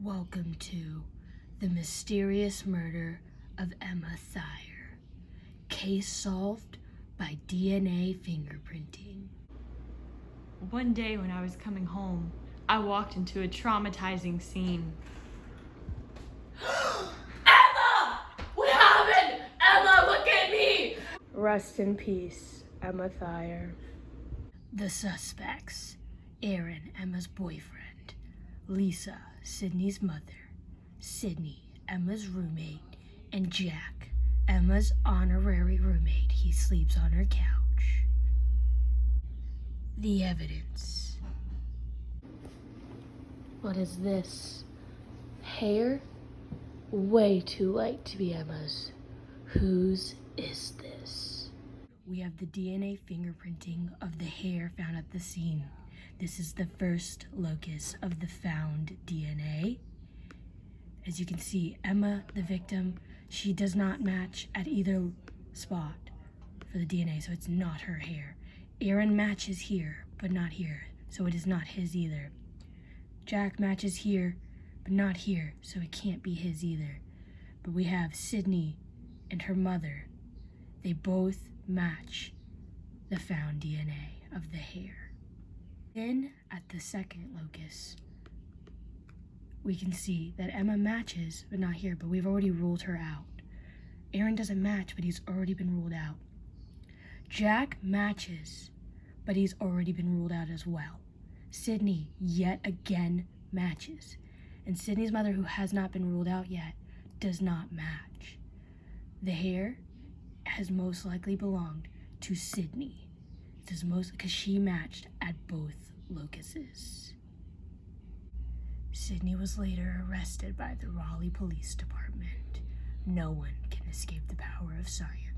Welcome to the mysterious murder of Emma Thayer. Case solved by DNA fingerprinting. One day when I was coming home, I walked into a traumatizing scene. Emma! What happened? Emma, look at me! Rest in peace, Emma Thayer. The suspects: Aaron, Emma's boyfriend; Lisa, Sydney's mother; Sydney, Emma's roommate; and Jack, Emma's honorary roommate. He sleeps on her couch. The evidence. What is this? Hair? Way too light to be Emma's. Whose is this? We have the DNA fingerprinting of the hair found at the scene. This is the first locus of the found DNA. As you can see, Emma, the victim, she does not match at either spot for the DNA, so it's not her hair. Aaron matches here, but not here, so it is not his either. Jack matches here, but not here, so it can't be his either. But we have Sydney and her mother. They both match the found DNA of the hair. Then, at the second locus, we can see that Emma matches, but not here, but we've already ruled her out. Aaron doesn't match, but he's already been ruled out. Jack matches, but he's already been ruled out as well. Sydney, yet again, matches. And Sydney's mother, who has not been ruled out yet, does not match. The hair has most likely belonged to Sydney. It is most because she matched at both locuses. Sydney was later arrested by the Raleigh Police Department. No one can escape the power of science.